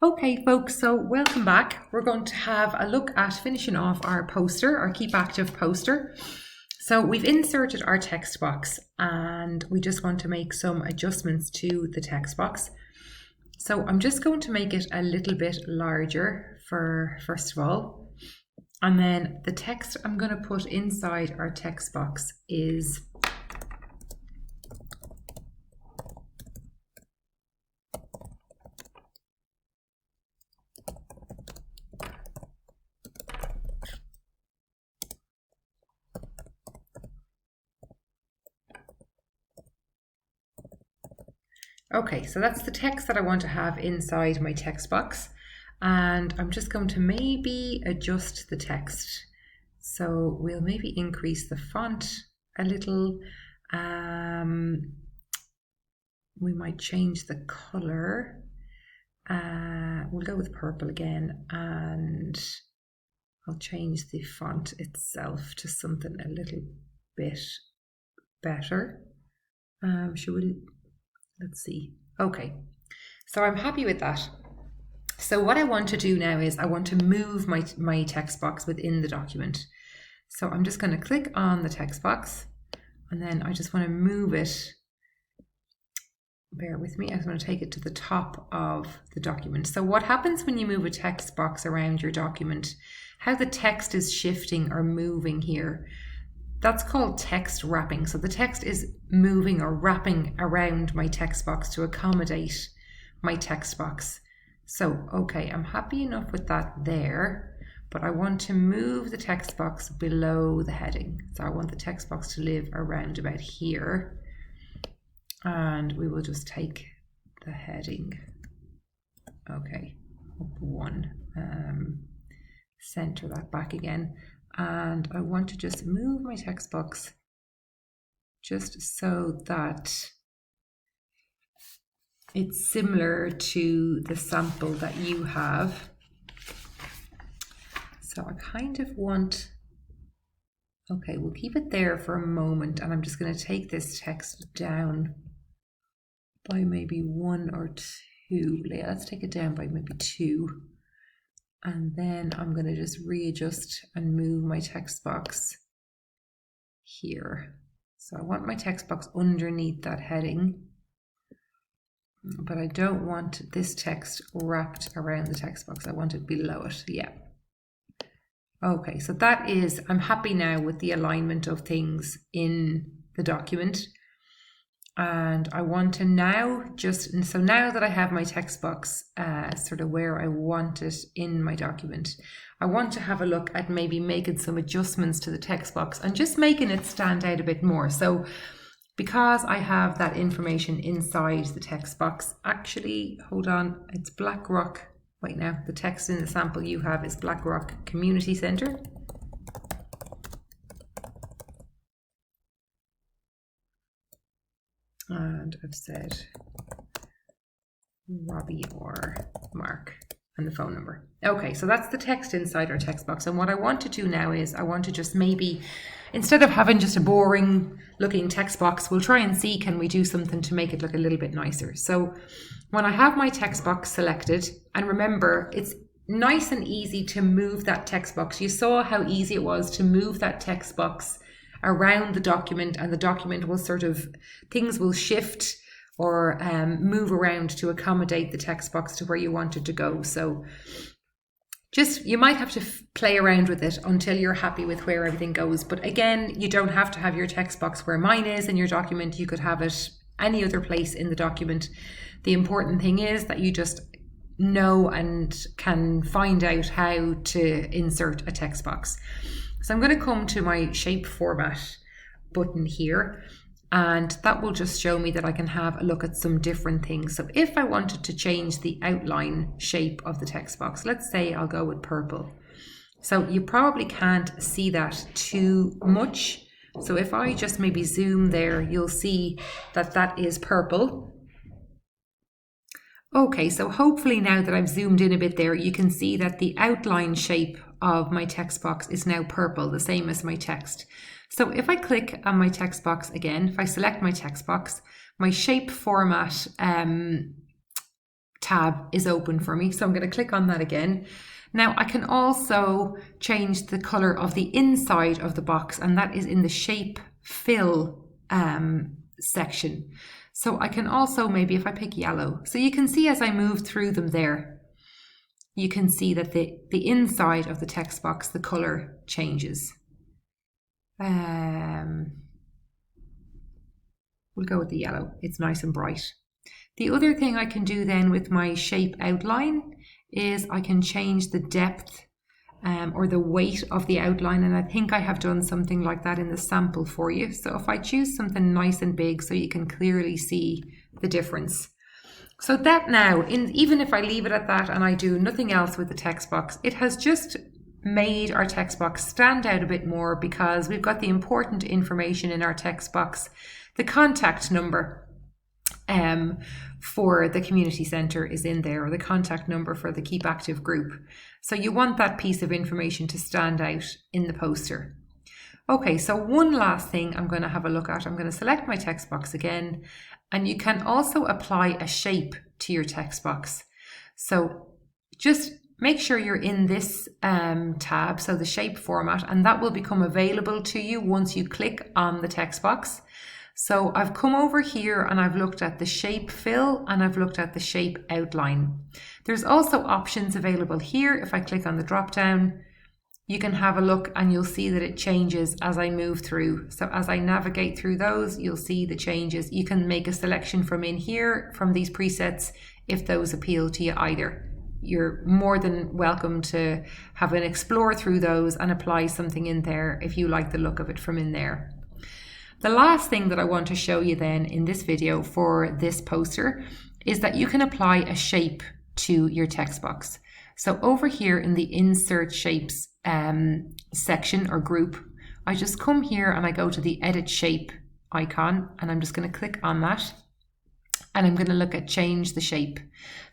Okay, folks, so welcome back. We're going to have a look at finishing off our poster, our Keep Active poster. So we've inserted our text box and we just want to make some adjustments to the text box. So I'm just going to make it a little bit larger first of all. And then the text I'm going to put inside our text box is okay, so that's the text that I want to have inside my text box. And I'm just going to maybe adjust the text. So we'll maybe increase the font a little. We might change the color. We'll go with purple again, and I'll change the font itself to something a little bit better. Should we? Let's see. Okay, so I'm happy with that. So what I want to do now is I want to move my text box within the document. So I'm just going to click on the text box and then I just want to move it. Bear with me, I just want to take it to the top of the document. So what happens when you move a text box around your document, how the text is shifting or moving here, that's called text wrapping. So the text is moving or wrapping around my text box to accommodate my text box. So, okay, I'm happy enough with that there, but I want to move the text box below the heading. So I want the text box to live around about here. And we will just take the heading. Okay, up one. Center that back again. And I want to just move my text box just so that it's similar to the sample that you have. So I kind of want, okay, we'll keep it there for a moment and I'm just going to take this text down by maybe 1 or 2. Let's take it down by maybe 2. And then I'm going to just readjust and move my text box here. So I want my text box underneath that heading, but I don't want this text wrapped around the text box. I want it below it. Yeah. Okay, so that is, I'm happy now with the alignment of things in the document. And I want to now so now that I have my text box sort of where I want it in my document, I want to have a look at maybe making some adjustments to the text box and just making it stand out a bit more. So because I have that information inside the text box, actually, hold on, it's Blackrock. Wait now, the text in the sample you have is Blackrock Community Centre. And I've said Robbie or Mark and the phone number. Okay, so that's the text inside our text box. And what I want to do now is I want to just maybe, instead of having just a boring looking text box, we'll try and see, can we do something to make it look a little bit nicer? So when I have my text box selected, and remember, it's nice and easy to move that text box. You saw how easy it was to move that text box around the document, and the document will sort of, things will shift or move around to accommodate the text box to where you want it to go. So just, you might have to play around with it until you're happy with where everything goes. But again, you don't have to have your text box where mine is in your document. You could have it any other place in the document. The important thing is that you just know and can find out how to insert a text box. So I'm going to come to my shape format button here, and that will just show me that I can have a look at some different things. So if I wanted to change the outline shape of the text box, let's say I'll go with purple. So you probably can't see that too much. So if I just maybe zoom there, you'll see that that is purple. Okay, so hopefully now that I've zoomed in a bit there, you can see that the outline shape of my text box is now purple, the same as my text. So if I click on my text box again, if I select my text box, my shape format tab is open for me. So I'm going to click on that again. Now I can also change the color of the inside of the box, and that is in the shape fill section. So I can also, maybe if I pick yellow, so you can see as I move through them there, you can see that the inside of the text box, the color changes. We'll go with the yellow. It's nice and bright. The other thing I can do then with my shape outline is I can change the depth or the weight of the outline, and I think I have done something like that in the sample for you. So if I choose something nice and big so you can clearly see the difference. So that now, even if I leave it at that and I do nothing else with the text box, it has just made our text box stand out a bit more, because we've got the important information in our text box. The contact number for the community centre is in there, or the contact number for the Keep Active group. So you want that piece of information to stand out in the poster. Okay, so one last thing I'm going to have a look at. I'm going to select my text box again, and you can also apply a shape to your text box. So just make sure you're in this tab, so the shape format, and that will become available to you once you click on the text box. So I've come over here and I've looked at the shape fill and I've looked at the shape outline. There's also options available here. If I click on the drop down, you can have a look and you'll see that it changes as I move through. So as I navigate through those, you'll see the changes. You can make a selection from in here, from these presets, if those appeal to you either. You're more than welcome to have an explore through those and apply something in there if you like the look of it from in there. The last thing that I want to show you then in this video for this poster is that you can apply a shape to your text box. So over here in the Insert Shapes section or group, I just come here and I go to the Edit Shape icon, and I'm just going to click on that. And I'm going to look at change the shape.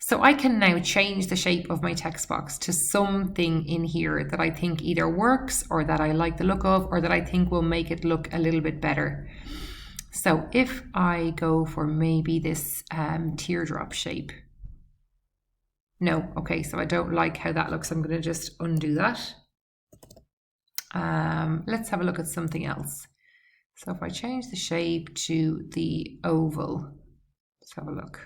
So I can now change the shape of my text box to something in here that I think either works, or that I like the look of, or that I think will make it look a little bit better. So if I go for maybe this teardrop shape. No, okay, so I don't like how that looks. I'm going to just undo that. Let's have a look at something else. So if I change the shape to the oval, let's have a look.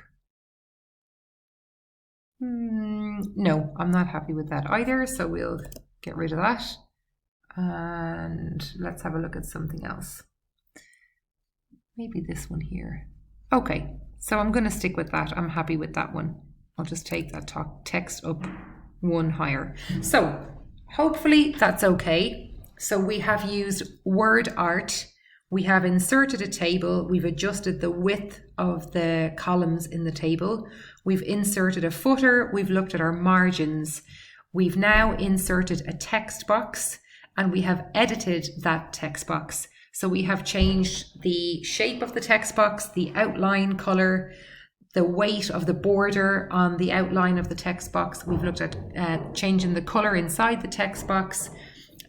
No, I'm not happy with that either, so we'll get rid of that. And let's have a look at something else. Maybe this one here. Okay, so I'm going to stick with that. I'm happy with that one. I'll just take that text up one higher. So hopefully that's okay. So we have used word art. We have inserted a table, we've adjusted the width of the columns in the table, we've inserted a footer, we've looked at our margins, we've now inserted a text box, and we have edited that text box. So we have changed the shape of the text box, the outline color, the weight of the border on the outline of the text box. We've looked at changing the color inside the text box,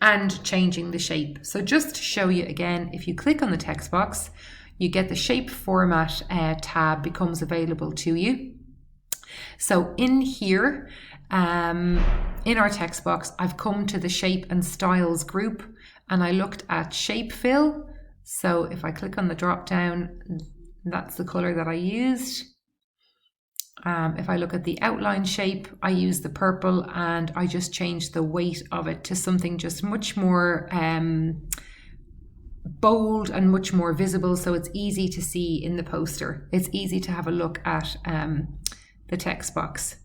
and changing the shape. So just to show you again, if you click on the text box, you get the shape format tab becomes available to you. So in here, in our text box, I've come to the shape and styles group, and I looked at shape fill. So if I click on the drop down, that's the color that I used. If I look at the outline shape, I use the purple, and I just changed the weight of it to something just much more bold and much more visible, so it's easy to see in the poster. It's easy to have a look at the text box.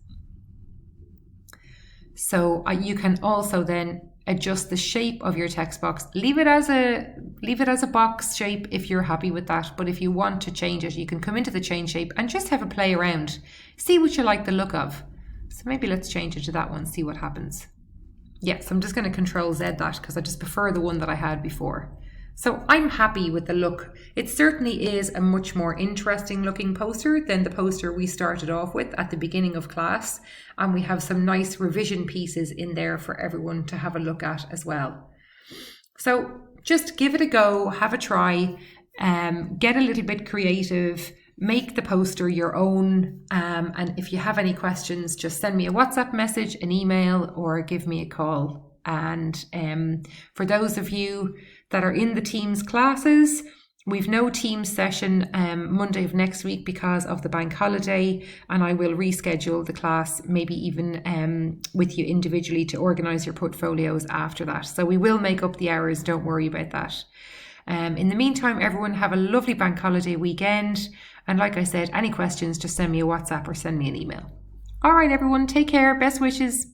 So you can also then adjust the shape of your text box. Leave it as a box shape if you're happy with that, but if you want to change it, you can come into the change shape and just have a play around, see what you like the look of. So maybe let's change it to that one, see what happens. Yes, I'm just going to Control Z that because I just prefer the one that I had before. So I'm happy with the look. It certainly is a much more interesting looking poster than the poster we started off with at the beginning of class. And we have some nice revision pieces in there for everyone to have a look at as well. So just give it a go, have a try, get a little bit creative, make the poster your own. And if you have any questions, just send me a WhatsApp message, an email, or give me a call. And for those of you that are in the Teams classes, we've no Teams session Monday of next week because of the bank holiday, and I will reschedule the class, maybe even with you individually, to organise your portfolios after that. So we will make up the hours, don't worry about that. In the meantime, everyone have a lovely bank holiday weekend. And like I said, any questions, just send me a WhatsApp or send me an email. All right, everyone, take care. Best wishes.